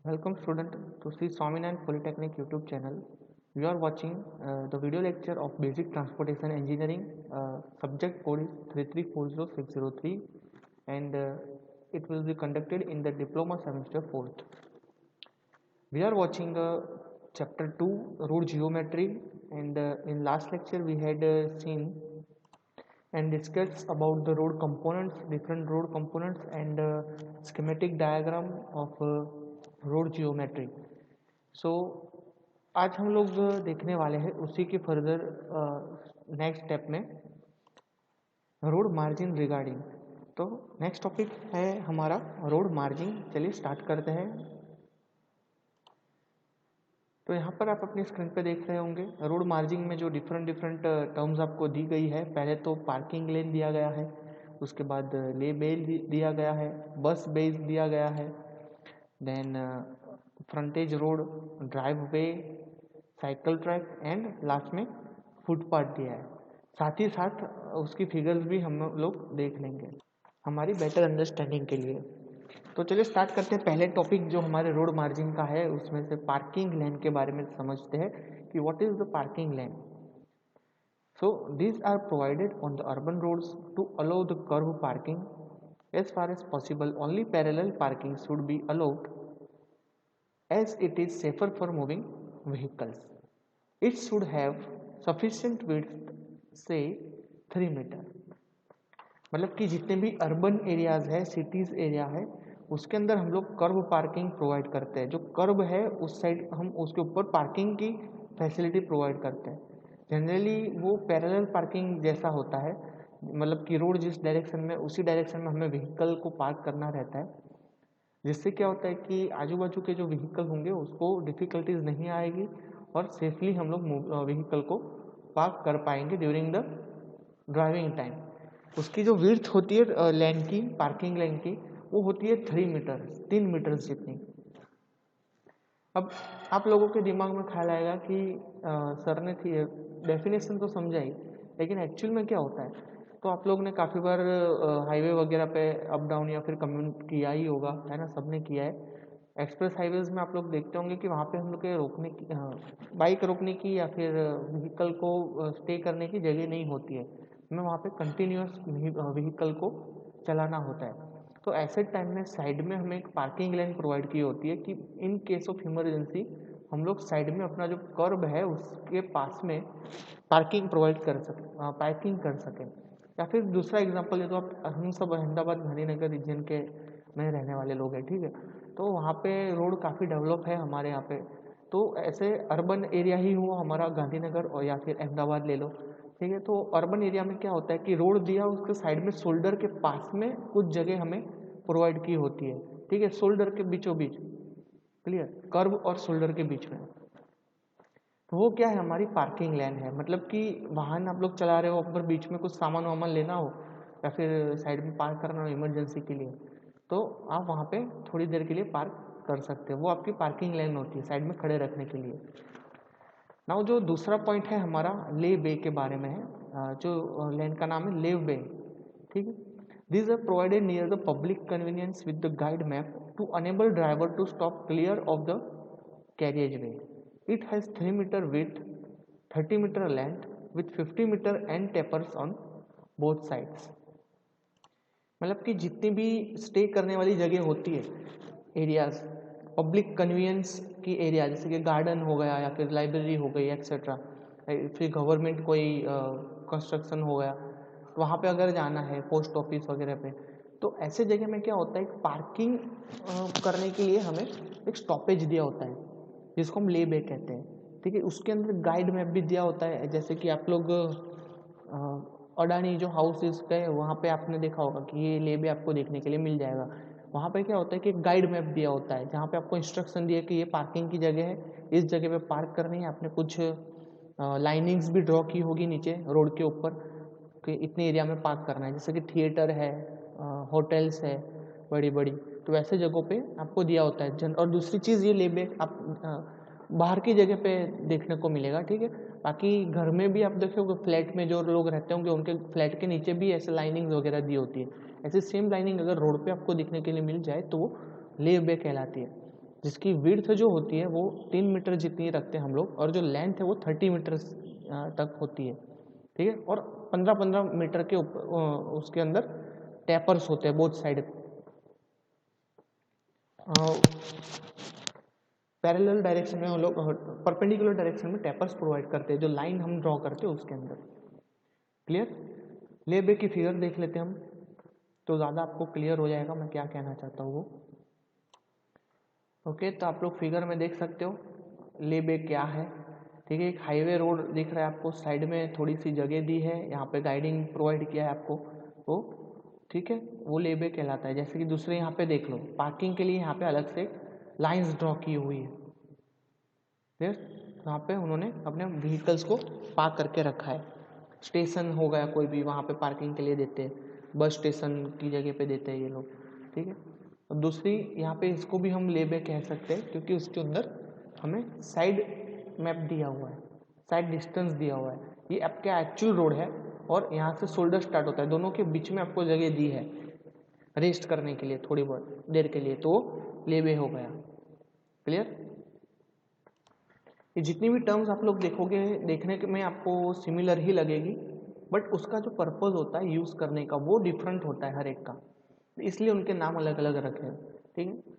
Welcome student to Sri Swaminarayan Polytechnic YouTube channel. You are watching the video lecture of Basic Transportation Engineering. Subject code is 3340603 and it will be conducted in the Diploma Semester 4th. We are watching Chapter 2 Road Geometry, and in last lecture we had seen and discuss about the road components, different road components and schematic diagram of road geometry. So आज हम लोग देखने वाले हैं उसी के further next step में road margin regarding. तो नेक्स्ट टॉपिक है हमारा रोड मार्जिन। चलिए स्टार्ट करते हैं। तो यहाँ पर आप अपनी स्क्रीन पे देख रहे होंगे रोड मार्जिन में जो डिफरेंट टर्म्स आपको दी गई है। पहले तो पार्किंग लेन दिया गया है, उसके बाद ले बेल दिया गया है, बस बेस दिया गया है, then frontage road, driveway, cycle track and last में फुटपाथ दिया है। साथ ही साथ उसकी फिगर्स भी हम लोग देख लेंगे हमारी बेटर अंडरस्टैंडिंग के लिए। तो चलिए स्टार्ट करते हैं। पहले टॉपिक जो हमारे रोड मार्जिन का है उसमें से पार्किंग लेन के बारे में समझते हैं कि what is the parking lane. So these are provided on the urban roads to allow the kerb parking as far as possible. Only parallel parking should be allowed as it is safer for moving vehicles. It should have sufficient width, say 3 मीटर। मतलब कि जितने भी urban areas है, cities area है, उसके अंदर हम लोग कर्व पार्किंग प्रोवाइड करते हैं। जो कर्व है उस साइड हम उसके ऊपर पार्किंग की फैसिलिटी प्रोवाइड करते हैं। जनरली वो पैरेलल पार्किंग जैसा होता है, मतलब कि रोड जिस डायरेक्शन में उसी डायरेक्शन में हमें व्हीकल को पार्क करना रहता है, जिससे क्या होता है कि आजू बाजू के जो व्हीकल होंगे उसको डिफ़िकल्टीज नहीं आएगी और सेफली हम लोग व्हीकल को पार्क कर पाएंगे ड्यूरिंग द ड्राइविंग टाइम। उसकी जो विड्थ होती है लेन की, पार्किंग लेन की, वो होती है 3 मीटर, 3 मीटर जितनी। अब आप लोगों के दिमाग में ख्याल आएगा कि सर ने डेफिनेशन तो समझाई, लेकिन एक्चुअल में क्या होता है। तो आप लोग ने काफ़ी बार हाईवे वगैरह पे अप डाउन या फिर कम्यूट किया ही होगा, है ना, सबने किया है। एक्सप्रेस हाईवेज में आप लोग देखते होंगे कि वहाँ पे हम लोग के रोकने की, बाइक रोकने की या फिर व्हीकल को स्टे करने की जगह नहीं होती है। हमें वहाँ पे कंटिन्यूस व्हीकल को चलाना होता है। तो ऐसे टाइम में साइड में हमें एक पार्किंग लेन प्रोवाइड की होती है कि इन केस ऑफ इमरजेंसी हम लोग साइड में अपना जो कर्ब है उसके पास में पार्किंग प्रोवाइड कर सकें, पार्किंग कर सकें। या फिर दूसरा एग्जांपल है, तो आप हम सब अहमदाबाद गांधीनगर रीजन के में रहने वाले लोग हैं, ठीक है। तो वहाँ पे रोड काफ़ी डेवलप है हमारे यहाँ पे। तो ऐसे अर्बन एरिया ही हुआ हमारा गांधीनगर और या फिर अहमदाबाद ले लो, ठीक है। तो अर्बन एरिया में क्या होता है कि रोड दिया, उसके साइड में शोल्डर के पास में कुछ जगह हमें प्रोवाइड की होती है, ठीक है, शोल्डर के बीचों बीच, क्लियर, कर्व और शोल्डर के बीच में। तो वो क्या है, हमारी पार्किंग लेन है। मतलब कि वाहन आप लोग चला रहे हो, ऊपर बीच में कुछ सामान वामान लेना हो या फिर साइड में पार्क करना हो इमरजेंसी के लिए, तो आप वहाँ पे थोड़ी देर के लिए पार्क कर सकते हो। वो आपकी पार्किंग लेन होती है साइड में खड़े रखने के लिए। नाउ जो दूसरा पॉइंट है हमारा ले बे के बारे में है। जो लेन का नाम है लेव बे, ठीक है। These are provided near the public convenience with the guide map to enable driver to stop clear of the carriageway. It has 3 meter width, 30 meter length with 50 meter end tapers on both sides. मतलब कि जितनी भी stay करने वाली जगह होती है, areas, public convenience की एरिया, जैसे कि गार्डन हो गया या फिर लाइब्रेरी हो गई एक्सेट्रा, फिर गवर्नमेंट कोई कंस्ट्रक्शन हो गया, वहाँ पे अगर जाना है, पोस्ट ऑफिस वगैरह पे, तो ऐसे जगह में क्या होता है, पार्किंग करने के लिए हमें एक स्टॉपेज दिया होता है जिसको हम ले बे कहते हैं, ठीक है। उसके अंदर गाइड मैप भी दिया होता है। जैसे कि आप लोग अडानी जो हाउसेस गए, वहाँ पे आपने देखा होगा कि ये ले बे आपको देखने के लिए मिल जाएगा। वहाँ पे क्या होता है कि एक गाइड मैप दिया होता है जहाँ पे आपको इंस्ट्रक्शन दिया कि ये पार्किंग की जगह है, इस जगह पे पार्क करनी है। आपने कुछ लाइनिंग्स भी ड्रॉ की होगी नीचे रोड के ऊपर कि इतने एरिया में पार्क करना है। जैसे कि थिएटर है, होटल्स है बड़ी बड़ी, तो वैसे जगहों पे आपको दिया होता है। और दूसरी चीज़ ये ले बे आप बाहर की जगह पे देखने को मिलेगा, ठीक है। बाकी घर में भी आप देखोगे, फ्लैट में जो लोग रहते होंगे उनके फ्लैट के नीचे भी ऐसे लाइनिंग वगैरह दी होती है। ऐसे सेम लाइनिंग अगर रोड पे आपको दिखने के लिए मिल जाए तो वो ले बे कहलाती है। जिसकी विड्थ जो होती है वो 3 मीटर जितनी रखते हैं हम लोग, और जो लेंथ है वो 30 मीटर तक होती है, ठीक है। और 15-15 मीटर के उसके अंदर टैपर्स होते हैं बोथ साइड। पैरेलल डायरेक्शन में हम लोग परपेंडिकुलर डायरेक्शन में टैपर्स प्रोवाइड करते हैं, जो लाइन हम ड्रॉ करते हैं उसके अंदर। क्लियर? ले बे की फिगर देख लेते हैं हम, तो ज़्यादा आपको क्लियर हो जाएगा मैं क्या कहना चाहता हूँ वो। ओके, तो आप लोग फिगर में देख सकते हो ले बे क्या है, ठीक है। एक हाईवे रोड दिख रहा है आपको, साइड में थोड़ी सी जगह दी है, यहाँ पे गाइडिंग प्रोवाइड किया है आपको वो, ठीक है, वो ले बे कहलाता है। जैसे कि दूसरे यहाँ पे देख लो, पार्किंग के लिए यहाँ पे अलग से लाइंस ड्रॉ की हुई है, फिर वहाँ पे उन्होंने अपने व्हीकल्स को पार्क करके रखा है। स्टेशन हो गया कोई भी, वहाँ पे पार्किंग के लिए देते हैं, बस स्टेशन की जगह पे देते हैं ये लोग, ठीक है। और दूसरी यहाँ पे इसको भी हम लेबे कह सकते हैं, क्योंकि उसके अंदर हमें साइड मैप दिया हुआ है, साइड डिस्टेंस दिया हुआ है। ये आपका एक्चुअल रोड है और यहाँ से शोल्डर स्टार्ट होता है, दोनों के बीच में आपको जगह दी है रेस्ट करने के लिए थोड़ी बहुत देर के लिए, तो लेबे हो गया। क्लियर? ये जितनी भी टर्म्स आप लोग देखोगे, देखने में आपको सिमिलर ही लगेगी, बट उसका जो पर्पस होता है यूज़ करने का वो डिफरेंट होता है हर एक का, इसलिए उनके नाम अलग अलग रखे हैं, ठीक है।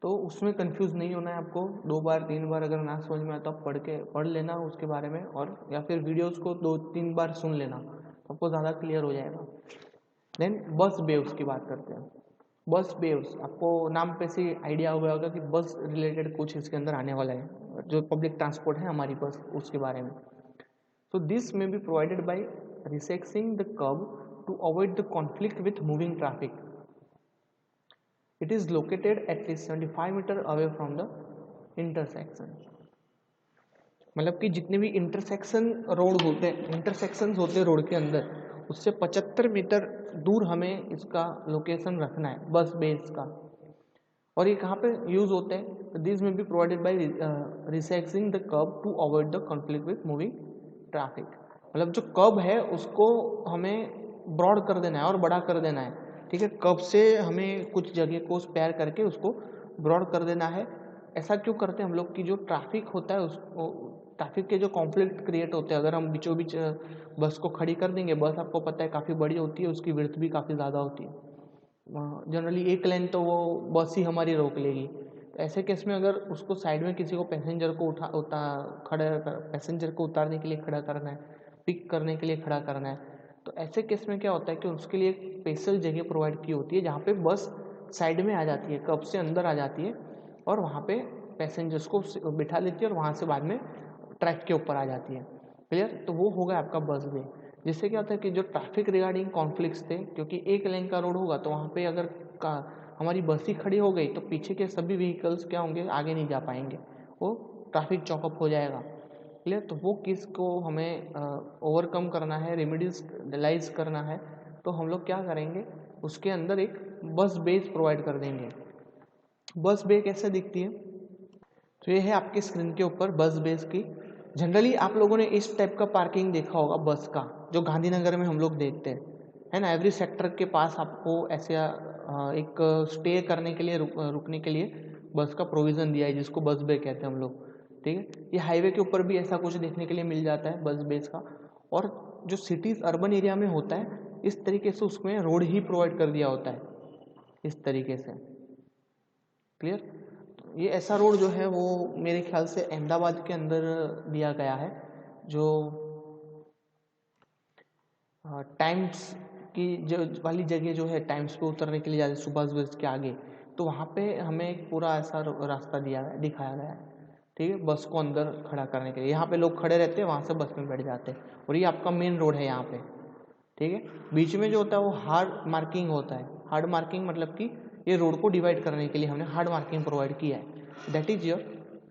तो उसमें कंफ्यूज नहीं होना है आपको। 2 बार 3 बार अगर ना समझ में आए तो आप पढ़ लेना उसके बारे में, और या फिर वीडियोस को 2-3 बार सुन लेना, तो आपको ज़्यादा क्लियर हो जाएगा। देन बस बेव्स की बात करते हैं। बस बेव्स, आपको नाम पे से आइडिया हो गया होगा कि बस रिलेटेड कुछ इसके अंदर आने वाला है, जो पब्लिक ट्रांसपोर्ट है हमारी बस, उसके बारे में। So this may be provided by resecting the curb to avoid the conflict with moving traffic. It is located at least 75 meter away from the intersection. मतलब कि जितने भी इंटरसेक्शन रोड होते हैं, इंटरसेक्शंस होते हैं रोड के अंदर, उससे 75 मीटर दूर हमें इसका लोकेशन रखना है बस बेस का। और ये कहाँ पे यूज़ होते हैं? दिस में be provided by recessing the kerb to avoid the conflict with moving traffic. मतलब जो कर्ब है उसको हमें ब्रॉड कर देना है और बड़ा कर देना है, ठीक है। कर्ब से हमें कुछ जगह को स्पेयर करके उसको ब्रॉड कर देना है। ऐसा क्यों करते हैं हम लोग कि जो ट्रैफिक होता है उसको, ट्रैफिक के जो कॉन्फ्लिक्ट क्रिएट होते हैं, अगर हम बीचों बीच बस को खड़ी कर देंगे, बस आपको पता है काफ़ी बड़ी होती है, उसकी विड्थ भी काफ़ी ज़्यादा होती है, जनरली एक लेन तो वो बस ही हमारी रोक लेगी। ऐसे केस में अगर उसको साइड में किसी को पैसेंजर को पैसेंजर को उतारने के लिए खड़ा करना है, पिक करने के लिए खड़ा करना है, तो ऐसे केस में क्या होता है कि उसके लिए एक स्पेशल जगह प्रोवाइड की होती है, जहाँ पे बस साइड में आ जाती है, कर्ब से अंदर आ जाती है, और वहाँ पे पैसेंजर्स को बिठा लेती है, और वहाँ से बाद में ट्रैक के ऊपर आ जाती है। क्लियर? तो वो होगा आपका बस वे। जिससे क्या होता है कि जो ट्रैफिक रिगार्डिंग कॉन्फ्लिक्ट्स थे, क्योंकि एक लेन का रोड होगा तो वहाँ पे अगर हमारी बस ही खड़ी हो गई तो पीछे के सभी व्हीकल्स क्या होंगे, आगे नहीं जा पाएंगे, वो ट्रैफिक चौकअप हो जाएगा। क्लियर? तो वो किस को हमें ओवरकम करना है, रेमेडियलाइज करना है, तो हम लोग क्या करेंगे, उसके अंदर एक बस बेस प्रोवाइड कर देंगे। बस बे कैसे दिखती है? तो ये है आपकी स्क्रीन के ऊपर बस बेस की। जनरली आप लोगों ने इस टाइप का पार्किंग देखा होगा बस का, जो गांधीनगर में हम लोग देखते हैं, है ना। एवरी सेक्टर के पास आपको ऐसे एक स्टे करने के लिए रुकने के लिए बस का प्रोविज़न दिया है, जिसको बस बे कहते हैं हम लोग, ठीक है। ये हाईवे के ऊपर भी ऐसा कुछ देखने के लिए मिल जाता है बस बेस का। और जो सिटीज़ अर्बन एरिया में होता है, इस तरीके से उसमें रोड ही प्रोवाइड कर दिया होता है, इस तरीके से। क्लियर? ये ऐसा रोड जो है वो मेरे ख्याल से अहमदाबाद के अंदर दिया गया है, जो टाइम्स की जो वाली जगह जो है, टाइम्स पे उतरने के लिए जाते सुभाष ब्रिज के आगे, तो वहाँ पे हमें एक पूरा ऐसा रास्ता दिखाया गया है, ठीक है, बस को अंदर खड़ा करने के लिए। यहाँ पे लोग खड़े रहते हैं, वहाँ से बस में बैठ जाते हैं, और ये आपका मेन रोड है यहाँ पे, ठीक है। बीच में जो होता है वो हार्ड मार्किंग होता है। हार्ड मार्किंग मतलब कि ये रोड को डिवाइड करने के लिए हमने हार्ड मार्किंग प्रोवाइड किया है, दैट इज योर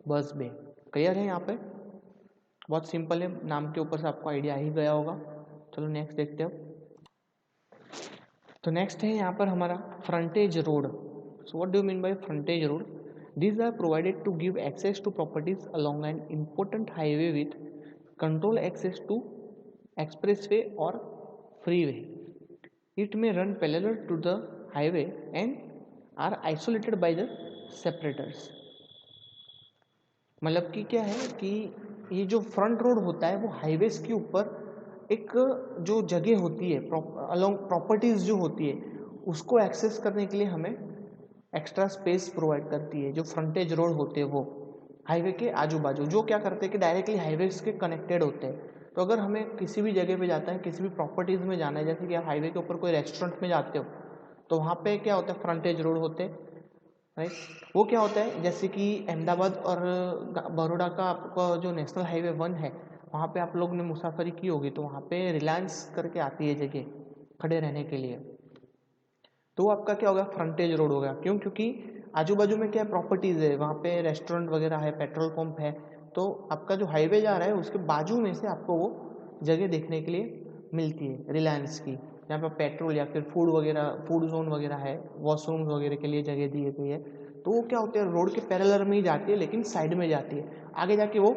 बस बे। क्लियर है? यहाँ पे बहुत सिंपल है, नाम के ऊपर से आपको आइडिया ही गया होगा। चलो नेक्स्ट देखते हो। तो नेक्स्ट है यहाँ पर हमारा frontage road. So what do mean by frontage road? These are provided to give access to properties along an important highway with control access to expressway और freeway. It may run parallel to the highway and are isolated by the separators. मतलब कि क्या है कि ये जो front road होता है वो हाईवेज के ऊपर एक जो जगह होती है अलोंग प्रॉपर्टीज जो होती है उसको एक्सेस करने के लिए हमें एक्स्ट्रा स्पेस प्रोवाइड करती है। जो फ्रंटेज रोड होते हैं वो हाईवे के आजू बाजू जो क्या करते हैं कि डायरेक्टली हाईवेज के कनेक्टेड होते हैं। तो अगर हमें किसी भी जगह पे जाता है, किसी भी प्रॉपर्टीज़ में जाना है, जैसे कि आप हाईवे के ऊपर कोई रेस्टोरेंट में जाते हो तो वहाँ पे क्या होता है, फ्रंटेज रोड होते हैं, राइट। वो क्या होता है, जैसे कि अहमदाबाद और बड़ौदा का आपका जो नेशनल हाईवे 1 है वहाँ पे आप लोग ने मुसाफरी की होगी तो वहाँ पे रिलायंस करके आती है जगह खड़े रहने के लिए। तो आपका क्या होगा, फ्रंटेज रोड होगा। क्यों? क्योंकि आजू बाजू में क्या प्रॉपर्टीज़ है, वहाँ पे रेस्टोरेंट वगैरह है, पेट्रोल पंप है। तो आपका जो हाईवे जा रहा है उसके बाजू में से आपको वो जगह देखने के लिए मिलती है रिलायंस की, जहाँ पर पेट्रोल या फिर फूड वगैरह, फूड जोन वगैरह है, वॉशरूम्स वगैरह के लिए जगह दी गई है। तो वो क्या होते हैं, रोड के पैरेलल में ही जाती है लेकिन साइड में जाती है, आगे जाके वो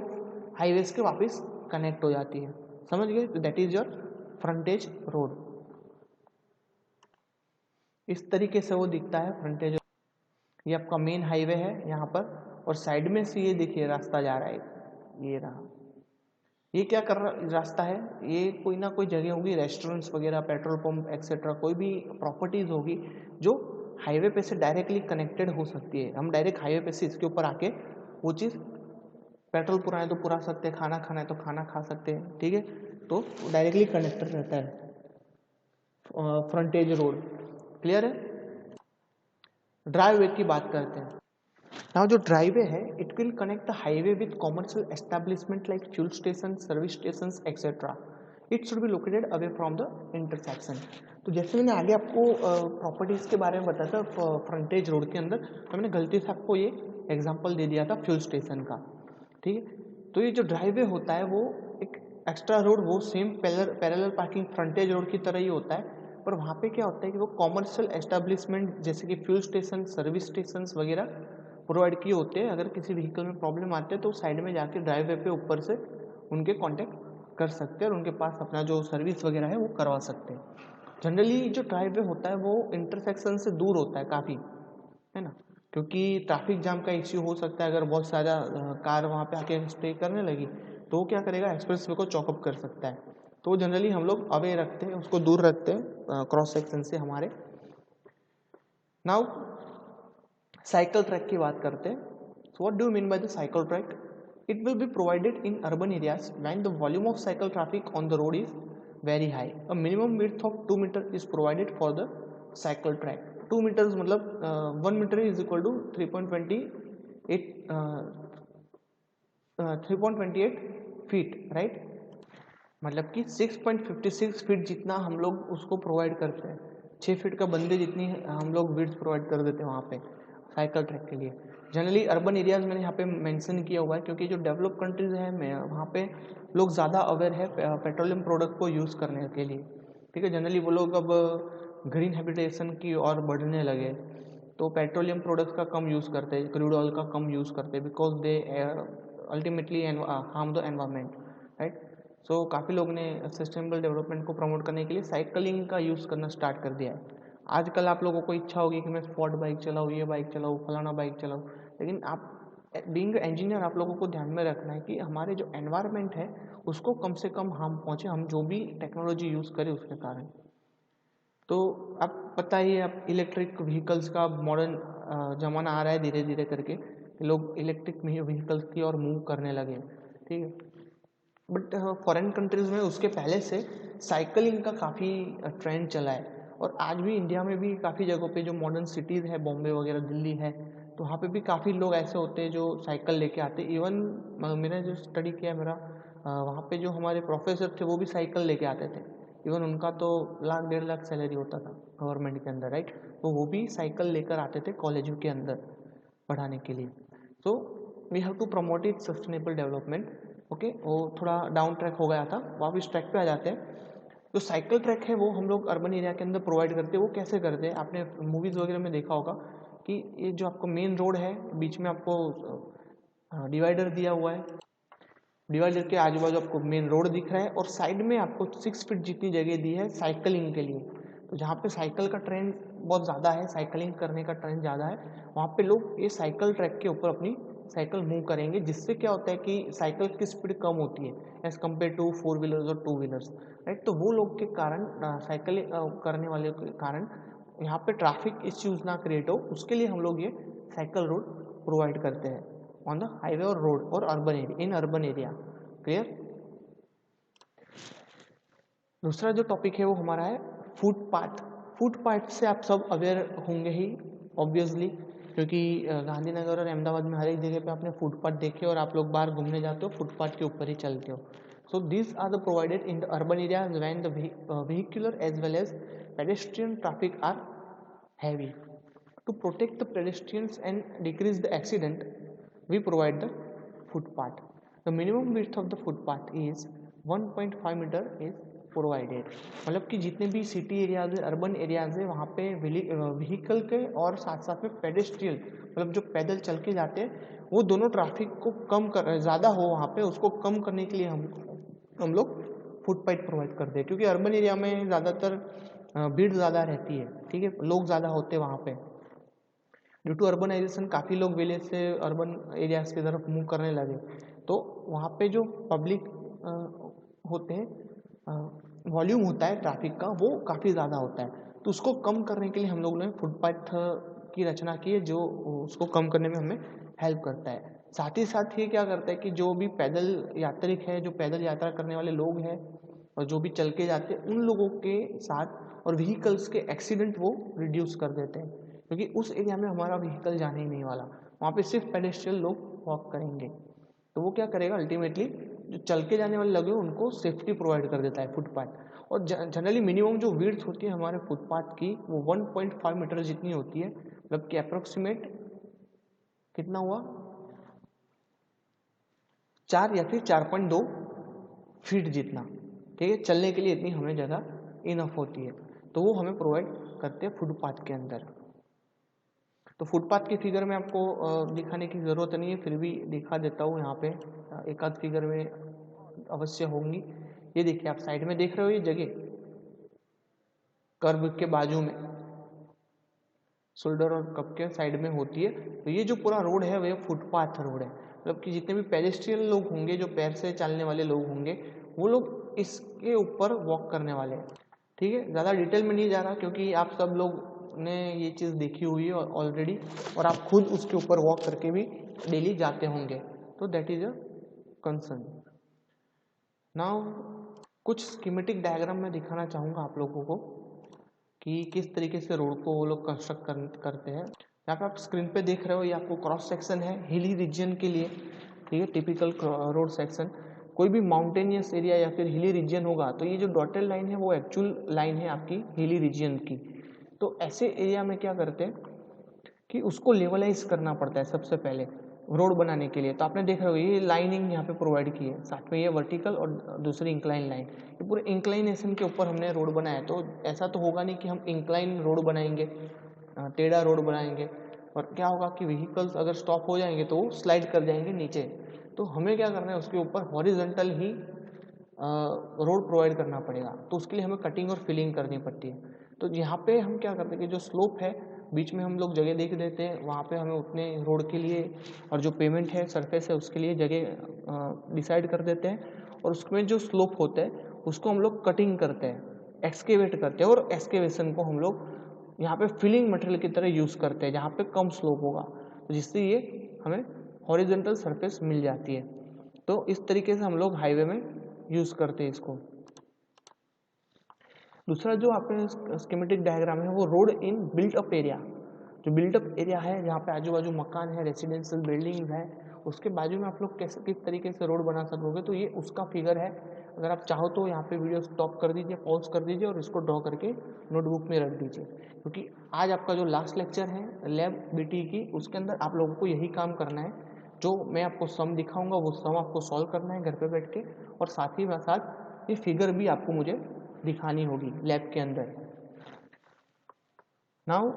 हाईवेज के वापस कनेक्ट हो जाती है। समझ गए? That is your frontage road. इस तरीके से वो दिखता है फ्रंटेज। ये आपका मेन हाईवे है यहाँ पर, और साइड में से ये देखिए रास्ता जा रहा है, ये रहा। ये क्या कर रहा रास्ता है, ये कोई ना कोई जगह होगी, रेस्टोरेंट्स वगैरह, पेट्रोल पंप एक्सेट्रा, कोई भी प्रॉपर्टीज होगी जो हाईवे पे से डायरेक्टली कनेक्टेड हो सकती है। हम डायरेक्ट हाईवे पे से इसके ऊपर आके वो चीज़, पेट्रोल पुराना है तो पुरा सकते हैं, खाना खाना है तो खाना खा सकते हैं, ठीक है। तो डायरेक्टली कनेक्टेड रहता है फ्रंटेज रोड। क्लियर है? ड्राइव वे की बात करते हैं। नाउ जो ड्राइवे है, it will connect the highway with commercial establishment like fuel station, service station etcetera. It should be located away from the intersection. तो जैसे मैंने आगे आपको प्रॉपर्टीज़ के बारे में बताया था फ्रंटेज रोड के अंदर, तो मैंने गलती से आपको ये एग्जांपल दे दिया था फ्यूल स्टेशन का, ठीक है। तो ये जो ड्राइवे होता है वो एक एक्स्ट्रा रोड, वो सेम पैरेलल पार्किंग फ्रंटेज रोड की तरह ही होता है, पर वहाँ पे क्या होता है कि वो कॉमर्शियल एस्टेब्लिशमेंट जैसे कि फ्यूल स्टेशन, सर्विस स्टेशन वगैरह प्रोवाइड किए होते हैं। अगर किसी व्हीकल में प्रॉब्लम आते हैं तो साइड में जाके ड्राइववे पे ऊपर से उनके कांटेक्ट कर सकते हैं और उनके पास अपना जो सर्विस वगैरह है वो करवा सकते हैं। जनरली जो ड्राइववे होता है वो इंटरसेक्शन से दूर होता है काफ़ी, है ना, क्योंकि ट्रैफिक जाम का इश्यू हो सकता है। अगर बहुत ज़्यादा कार वहाँ पे आके स्टे करने लगी तो वो क्या करेगा, एक्सप्रेस वे को चॉकअप कर सकता है। तो जनरली हम लोग अवे रखते हैं, उसको दूर रखते हैं क्रॉस सेक्शन से हमारे। नाउ साइकिल ट्रैक की बात करते हैं। So what do you mean by the cycle track? It will be provided in urban areas when the volume of cycle traffic on the road is very high. A minimum width of 2 metre is provided for the cycle track. 2 metres मतलब 1 metre is equal to 3.28 feet, right. मतलब कि 6.56 feet जितना हम लोग उसको provide करते हैं। 6 feet का बंदे जितनी हम लोग विड्थ प्रोवाइड कर देते हैं वहाँ पे साइकिल ट्रैक के लिए। जनरली अर्बन एरियाज़ मैंने यहाँ पे मेंशन किया हुआ है क्योंकि जो डेवलप कंट्रीज़ हैं वहाँ पे लोग ज़्यादा अवेयर है पेट्रोलियम प्रोडक्ट को यूज़ करने के लिए, ठीक है। जनरली वो लोग अब ग्रीन हैबिटेशन की ओर बढ़ने लगे तो पेट्रोलियम प्रोडक्ट्स का कम यूज़ करते हैं, क्रूड ऑयल का कम यूज़ करते हैं, because they ultimately harm the environment, right. So काफ़ी लोग ने सस्टेनेबल डेवलपमेंट को प्रमोट करने के लिए साइकिलिंग का यूज़ करना स्टार्ट कर दिया है। आजकल आप लोगों को इच्छा होगी कि मैं स्पोर्ट बाइक चलाऊँ, ये बाइक चलाऊँ, फलाना बाइक चलाऊँ, लेकिन आप बीइंग इंजीनियर आप लोगों को ध्यान में रखना है कि हमारे जो एनवायरनमेंट है उसको कम से कम हार्म पहुँचे, हम जो भी टेक्नोलॉजी यूज़ करें उसके कारण। तो अब पता ही है, अब इलेक्ट्रिक व्हीकल्स का मॉडर्न ज़माना आ रहा है धीरे धीरे करके, लोग इलेक्ट्रिक व्हीकल्स की ओर मूव करने लगे, ठीक है। बट फॉरेन कंट्रीज़ में उसके पहले से साइकिलिंग का काफ़ी ट्रेंड चला है, और आज भी इंडिया में भी काफ़ी जगहों पे जो मॉडर्न सिटीज़ है, बॉम्बे वगैरह, दिल्ली है, तो वहाँ पे भी काफ़ी लोग ऐसे होते हैं जो साइकिल लेके आते हैं। इवन मैंने जो स्टडी किया मेरा वहाँ पे जो हमारे प्रोफेसर थे वो भी साइकिल लेके आते थे। इवन उनका तो 1 लाख 1.5 लाख सैलरी होता था गवर्नमेंट के अंदर, राइट। तो वो भी साइकिल लेकर आते थे कॉलेजों के अंदर पढ़ाने के लिए। So we have to promote it sustainable development. Okay, वो थोड़ा डाउन ट्रैक हो गया था, वापस ट्रैक पे आ जाते हैं। जो साइकिल ट्रैक है वो हम लोग अर्बन एरिया के अंदर प्रोवाइड करते हैं। वो कैसे करते हैं, आपने मूवीज़ वगैरह में देखा होगा कि ये जो आपको मेन रोड है, बीच में आपको डिवाइडर दिया हुआ है, डिवाइडर के आजू बाजू आपको मेन रोड दिख रहा है, और साइड में आपको 6 फीट जितनी जगह दी है साइकिलिंग के लिए। तो जहाँ पे साइकिल का ट्रेंड बहुत ज़्यादा है, साइकिलिंग करने का ट्रेंड ज़्यादा है, वहाँ पे लोग ये साइकिल ट्रैक के ऊपर अपनी साइकिल मूव करेंगे, जिससे क्या होता है कि साइकिल की स्पीड कम होती है एज कम्पेयर टू 4 व्हीलर्स और 2 व्हीलर्स, राइट। तो वो लोग के कारण साइकिल करने वाले के कारण यहाँ पे ट्रैफिक इश्यूज ना क्रिएट हो, उसके लिए हम लोग ये साइकिल रोड प्रोवाइड करते हैं ऑन द हाईवे और रोड और urban area, in urban area. Clear. दूसरा जो टॉपिक है वो हमारा है फुटपाथ। फुटपाथ से आप सब अवेयर होंगे ही ऑब्वियसली, क्योंकि गांधीनगर और अहमदाबाद में हर एक जगह पे आपने फुटपाथ देखे और आप लोग बाहर घूमने जाते हो फुटपाथ के ऊपर ही चलते हो। So this are the provided in the urban areas when the vehicular as well as pedestrian traffic are heavy. To protect the pedestrians and decrease the accident, we provide the footpath. The minimum width of the footpath is 1.5 meter is provided. मतलब कि जितने भी city areas है, urban areas है, वहाँ पे vehicle के और साथ साथ में पेडेस्ट्रियल मतलब जो पैदल चल के जाते हैं वो दोनों ट्रैफिक को कम कर ज़्यादा हो वहाँ पे, उसको कम करने के लिए हम लोग फुटपाथ प्रोवाइड करते हैं। क्योंकि अर्बन एरिया में ज़्यादातर भीड़ ज़्यादा रहती है, ठीक है, लोग ज़्यादा होते हैं वहाँ पे। ड्यू टू अर्बनाइजेशन काफ़ी लोग विलेज से अर्बन एरियाज की तरफ मूव करने लगे, तो वहाँ पे जो पब्लिक होते हैं वॉल्यूम होता है ट्रैफिक का वो काफ़ी ज़्यादा होता है। तो उसको कम करने के लिए हम लोगों ने फुटपाथ की रचना की है, जो उसको कम करने में हमें हेल्प करता है। साथ ही साथ ये क्या करता है कि जो भी पैदल यात्रिक है, जो पैदल यात्रा करने वाले लोग हैं और जो भी चल के जाते हैं, उन लोगों के साथ और व्हीकल्स के एक्सीडेंट वो रिड्यूस कर देते हैं। क्योंकि उस एरिया में हमारा व्हीकल जाने ही नहीं वाला, वहाँ पे सिर्फ पेडेस्ट्रियल लोग वॉक करेंगे। तो वो क्या करेगा, अल्टीमेटली जो चल के जाने वाले लोग हैं उनको सेफ्टी प्रोवाइड कर देता है फुटपाथ। और जनरली मिनिमम जो विड्थ होती है हमारे फुटपाथ की वो 1.5 मीटर जितनी होती है, मतलब कि अप्रोक्सीमेट कितना हुआ, 4 या फिर 4.2 फीट जितना, ठीक है। चलने के लिए इतनी हमें जगह इनफ होती है, तो वो हमें प्रोवाइड करते हैं फुटपाथ के अंदर। तो फुटपाथ की फिगर में आपको दिखाने की ज़रूरत नहीं है, फिर भी दिखा देता हूँ। यहाँ पे एक आध फिगर में अवश्य होंगी। ये देखिए, आप साइड में देख रहे हो, ये जगह कर्व के बाजू में, शोल्डर और कप के साइड में होती है। तो ये जो पूरा रोड है वह फुटपाथ रोड है। मतलब कि जितने भी पेडेस्ट्रियन लोग होंगे, जो पैर से चलने वाले लोग होंगे, वो लोग इसके ऊपर वॉक करने वाले हैं, ठीक है। ज़्यादा डिटेल में नहीं जा रहा, क्योंकि आप सब लोग ने ये चीज़ देखी हुई है ऑलरेडी, और आप खुद उसके ऊपर वॉक करके भी डेली जाते होंगे। तो that is a concern. Now कुछ स्कीमेटिक डायग्राम में दिखाना चाहूँगा आप लोगों को कि किस तरीके से रोड को वो लोग कंस्ट्रक्ट करते हैं। यहाँ पे आप स्क्रीन पे देख रहे हो, ये आपको क्रॉस सेक्शन है हिली रीजन के लिए, ठीक है, टिपिकल रोड सेक्शन। कोई भी माउंटेनियस एरिया या फिर हिली रीजन होगा तो ये जो डॉटेड लाइन है वो एक्चुअल लाइन है आपकी हिली रीजन की। तो ऐसे एरिया में क्या करते हैं कि उसको लेवलाइज करना पड़ता है सबसे पहले रोड बनाने के लिए। तो आपने देख रहे हो ये लाइनिंग यहाँ पे प्रोवाइड की है, साथ में ये वर्टिकल और दूसरी इंक्लाइन लाइन, ये पूरे इंक्लाइनेशन के ऊपर हमने रोड बनाया है। तो ऐसा तो होगा नहीं कि हम इंक्लाइन रोड बनाएंगे, टेढ़ा रोड बनाएंगे, और क्या होगा कि व्हीकल्स अगर स्टॉप हो जाएंगे तो स्लाइड कर जाएंगे नीचे। तो हमें क्या करना है, उसके ऊपर हॉरिजॉन्टल ही रोड प्रोवाइड करना पड़ेगा। तो उसके लिए हमें कटिंग और फिलिंग करनी पड़ती है। तो यहाँ पे हम क्या करते हैं कि जो स्लोप है बीच में हम लोग जगह देख देते हैं, वहाँ पे हमें उतने रोड के लिए और जो पेमेंट है सरफेस है उसके लिए जगह डिसाइड कर देते हैं। और उसमें जो स्लोप होता है उसको हम लोग कटिंग करते हैं, एक्सकेवेट करते हैं, और एक्सकेवेशन को हम लोग यहाँ पे फिलिंग मटेरियल की तरह यूज़ करते हैं जहाँ पे कम स्लोप होगा, तो जिससे ये हमें हॉरिजॉन्टल सरफेस मिल जाती है। तो इस तरीके से हम लोग हाईवे में यूज़ करते हैं इसको। दूसरा जो आपके स्कीमेटिक डायग्राम है वो road in built up area. जो बिल्ट अप एरिया है जहाँ पे आजू बाजू मकान है, रेसिडेंशियल बिल्डिंग्स है, उसके बाजू में आप लोग कैसे किस तरीके से रोड बना सकोगे, तो ये उसका फिगर है। अगर आप चाहो तो यहाँ पे वीडियो स्टॉप कर दीजिए, पॉज कर दीजिए और इसको ड्रॉ करके नोटबुक में रख दीजिए, क्योंकि आज आपका जो लास्ट लेक्चर है लैब बीटी की, उसके अंदर आप लोगों को यही काम करना है। जो मैं आपको सम दिखाऊंगा वो सम आपको सॉल्व करना है घर पे बैठ के, और साथ ही साथ ये फिगर भी आपको मुझे दिखानी होगी लैब के अंदर। Now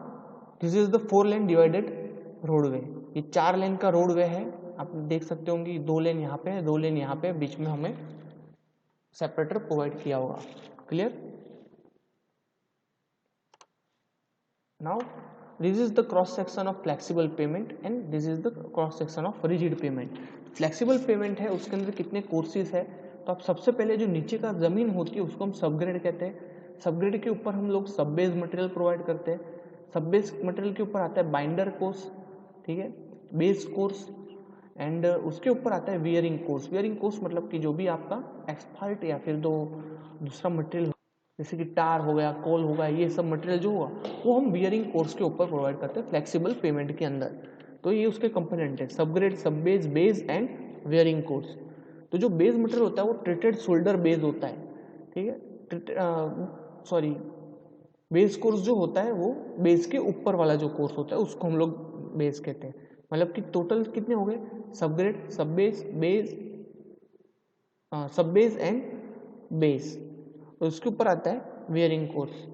this is the 4 lane divided roadway. ये 4 लेन का रोडवे है, आप देख सकते होंगे 2 लेन यहाँ पे है, 2 लेन यहाँ पे, बीच में हमें सेपरेटर प्रोवाइड किया होगा। Clear. Now this is the cross section of flexible pavement and this is the cross section of rigid payment. Flexible pavement है उसके अंदर कितने कोर्सेज है, तो आप सबसे पहले जो नीचे का जमीन होती है उसको हम सबग्रेड कहते हैं। सबग्रेड के ऊपर हम लोग सब बेस मटेरियल प्रोवाइड करते हैं। सब बेस मटेरियल के ऊपर आता है बाइंडर कोर्स, ठीक है, बेस कोर्स, एंड उसके ऊपर आता है वियरिंग कोर्स। वियरिंग कोर्स मतलब कि जो भी आपका एस्फाल्ट या फिर दूसरा मटेरियल जैसे कि टार हो गया, कोल हो गया, ये सब मटेरियल जो हुआ वो हम वियरिंग कोर्स के ऊपर प्रोवाइड करते हैं फ्लेक्सिबल पेमेंट के अंदर। तो ये उसके कंपोनेंट है, सबग्रेड, सब base, base and wearing course. तो जो बेस मटेरियल होता है वो ट्रीटेड शोल्डर बेस होता है, ठीक है, सॉरी, बेस कोर्स जो होता है वो बेस के ऊपर वाला जो कोर्स होता है उसको हम लोग बेस कहते हैं। मतलब कि टोटल कितने हो गए, सबग्रेड, सब बेस, सब बेस एंड बेस, तो उसके ऊपर आता है वियरिंग कोर्स।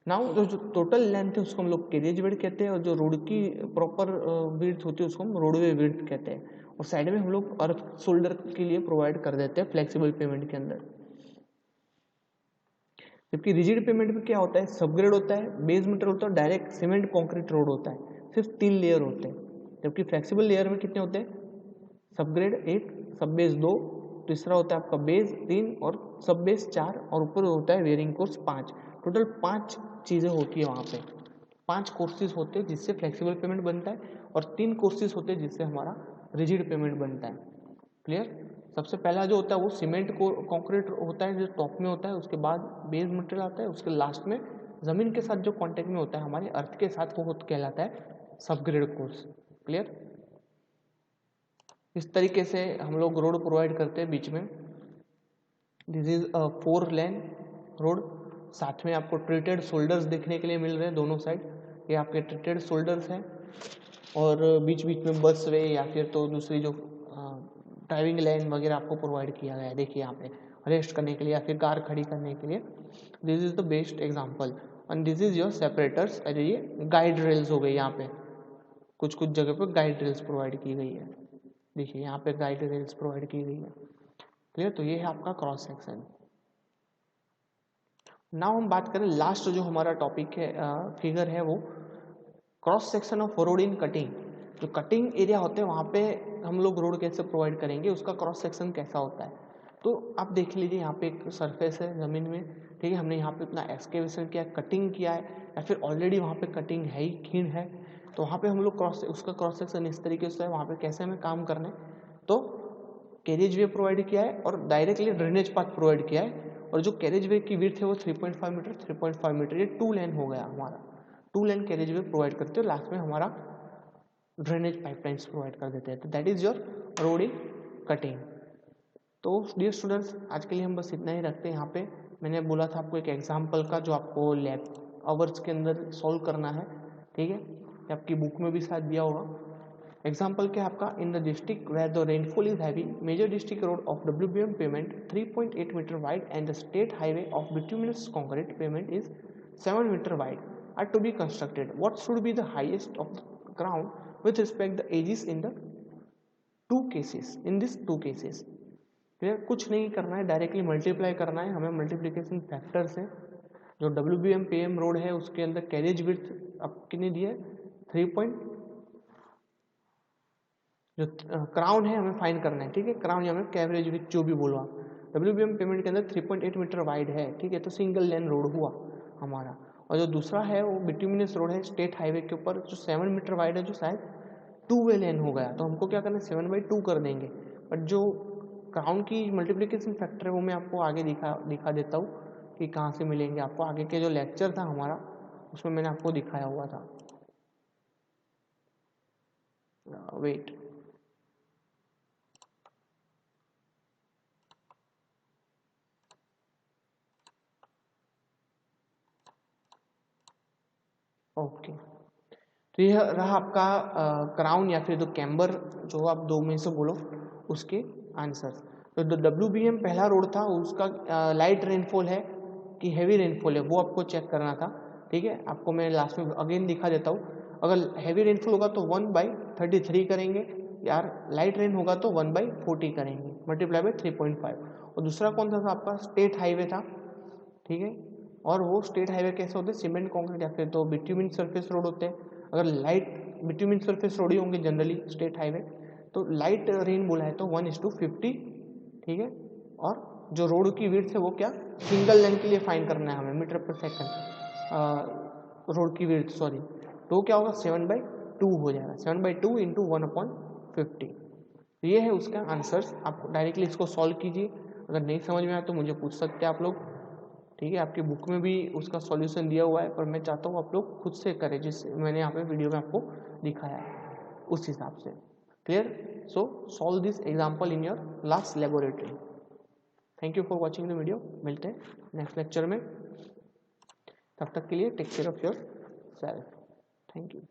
नाउ जो टोटल लेंथ है उसको हम लोग कैरिज विड्थ कहते हैं, और जो रोड की प्रॉपर विड्थ होती है उसको हम रोडवे विड्थ कहते हैं। और साइड में हम लोग अर्थ शोल्डर के लिए प्रोवाइड कर देते हैं फ्लेक्सिबल पेमेंट के अंदर। जबकि रिजिड पेमेंट में क्या होता है, सबग्रेड होता है, बेस मटेरियल होता है, डायरेक्ट सीमेंट कॉन्क्रीट रोड होता है, सिर्फ 3 लेयर होते हैं। जबकि फ्लेक्सिबल लेयर में कितने होते हैं, सबग्रेड 1, सब बेस 2, तीसरा होता है आपका बेस 3 और सब बेस 4, और ऊपर होता है वेयरिंग कोर्स 5। टोटल 5 चीज़ें होती है वहाँ पे, 5 कोर्सेज होते हैं जिससे फ्लेक्सिबल पेमेंट बनता है, और 3 कोर्सेज होते हैं जिससे हमारा रिजिड पेमेंट बनता है। क्लियर। सबसे पहला जो होता है वो सीमेंट कॉन्क्रीट होता है जो टॉप में होता है, उसके बाद बेस मटेरियल आता है, उसके लास्ट में ज़मीन के साथ जो कॉन्टेक्ट में होता है हमारे अर्थ के साथ वो कहलाता है सबग्रेड कोर्स। क्लियर। इस तरीके से हम लोग रोड प्रोवाइड करते हैं बीच में। दिस इज 4 लेन रोड, साथ में आपको ट्रीटेड शोल्डर्स देखने के लिए मिल रहे हैं दोनों साइड, ये आपके ट्रीटेड शोल्डर्स हैं, और बीच बीच में बस वे या फिर तो दूसरी जो ड्राइविंग लाइन वगैरह आपको प्रोवाइड किया गया है। देखिए यहाँ पे रेस्ट करने के लिए या फिर कार खड़ी करने के लिए, this is the best example. And this is your separators, अरे ये गाइड रेल्स हो गई, यहाँ पे कुछ कुछ जगह पे गाइड रेल्स प्रोवाइड की गई है। देखिए यहाँ पे गाइड रेल्स प्रोवाइड की गई है। क्लियर। तो ये है आपका क्रॉस सेक्शन। नाउ हम बात करें लास्ट जो हमारा टॉपिक है, फिगर है, वो cross section of road in cutting. जो कटिंग एरिया होते हैं वहाँ पे हम लोग रोड कैसे प्रोवाइड करेंगे, उसका क्रॉस सेक्शन कैसा होता है। तो आप देख लीजिए यहाँ पे एक सरफेस है ज़मीन में, ठीक है, हमने यहाँ पे अपना एक्सकेवेशन किया, कटिंग किया है, या फिर ऑलरेडी वहाँ पे कटिंग है ही, खीण है, तो वहाँ पे हम लोग उसका क्रॉस सेक्शन इस तरीके से है, वहाँ पे कैसे हमें काम करना है। तो कैरेज वे प्रोवाइड किया है और डायरेक्टली ड्रेनेज पाथ प्रोवाइड किया है, और जो कैरेज वे की विड्थ है वो 3.5 मीटर 3.5 मीटर, ये 2 लेन हो गया हमारा। 2 लेन कैरेज वे प्रोवाइड करते हो, लास्ट में हमारा ड्रेनेज पाइपलाइंस प्रोवाइड कर देते हैं। तो that is your road in cutting. तो डियर स्टूडेंट्स, आज के लिए हम बस इतना ही रखते हैं। यहाँ पे मैंने बोला था आपको एक एग्जाम्पल का जो आपको लैब आवर्स के अंदर सॉल्व करना है, ठीक है, ये आपकी बुक में भी शायद दिया होगा। एग्जाम्पल क्या है आपका, in the district where the rainfall is heavy, major district road of WBM pavement 3.8 metre wide and the state highway of bituminous concrete pavement is 7 metre wide are to be constructed. What should be the highest of the ground with respect the ages in the two cases, in this two cases। Clear. कुछ नहीं करना है, directly multiply करना है हमें, multiplication factor से। जो WBM PM road है उसके अंदर कैरेज विड्थ अब कितनी दी है, 3 जो क्राउन है हमें फाइंड करना है, ठीक है, क्राउन या हमें कैवरेज विड्थ जो भी बोलो आप। WBM पेमेंट के अंदर 3.8 मीटर वाइड है, ठीक है, तो सिंगल लेन रोड हुआ हमारा। और जो दूसरा है वो बिटुमिनस रोड है स्टेट हाईवे के ऊपर, जो 7 मीटर वाइड है, जो शायद 2 वे लेन हो गया, तो हमको क्या करना है, 7/2 कर देंगे। बट जो क्राउन की मल्टीप्लिकेशन फैक्टर है वो मैं आपको आगे दिखा देता हूँ कि कहाँ से मिलेंगे आपको। आगे के जो लेक्चर था हमारा उसमें मैंने आपको दिखाया हुआ था। Wait, okay. तो यह रहा आपका क्राउन या फिर जो कैम्बर, जो आप 2 में से बोलो उसके आंसर। तो जो WBM पहला रोड था उसका लाइट रेनफॉल है कि हैवी रेनफॉल है वो आपको चेक करना था, ठीक है। आपको मैं लास्ट में अगेन दिखा देता हूँ। अगर हैवी रेनफॉल होगा तो 1/33 करेंगे, यार लाइट रेन होगा तो 1/40 करेंगे, मल्टीप्लाई बाई 3.5। और दूसरा कौन सा था आपका, स्टेट हाईवे था, ठीक है। और वो स्टेट हाईवे कैसे होते हैं, सीमेंट कॉन्क्रीट या फिर तो बिट्यूमिन सरफेस रोड होते हैं। अगर लाइट बिटुमिन सरफेस रोड ही होंगे जनरली स्टेट हाईवे, तो लाइट रेन बोला है तो 1:50, ठीक है। और जो रोड की विड्थ है वो क्या, सिंगल लेन के लिए फाइंड करना है हमें, मीटर पर सेकंड रोड की विड्थ, सॉरी, तो क्या होगा 7/2 हो जाएगा, 7/2 इंटू 1/50। ये है उसका आंसर्स। आप डायरेक्टली इसको सॉल्व कीजिए, अगर नहीं समझ में आया तो मुझे पूछ सकते हैं आप लोग, ठीक है। आपकी बुक में भी उसका सॉल्यूशन दिया हुआ है, पर मैं चाहता हूँ आप लोग खुद से करें, जिस मैंने यहाँ पे वीडियो में आपको दिखाया है उस हिसाब से। Clear? So solve this example in your last laboratory. Thank you for watching the video. मिलते हैं नेक्स्ट लेक्चर में, तब तक के लिए take care of yourself. Thank you.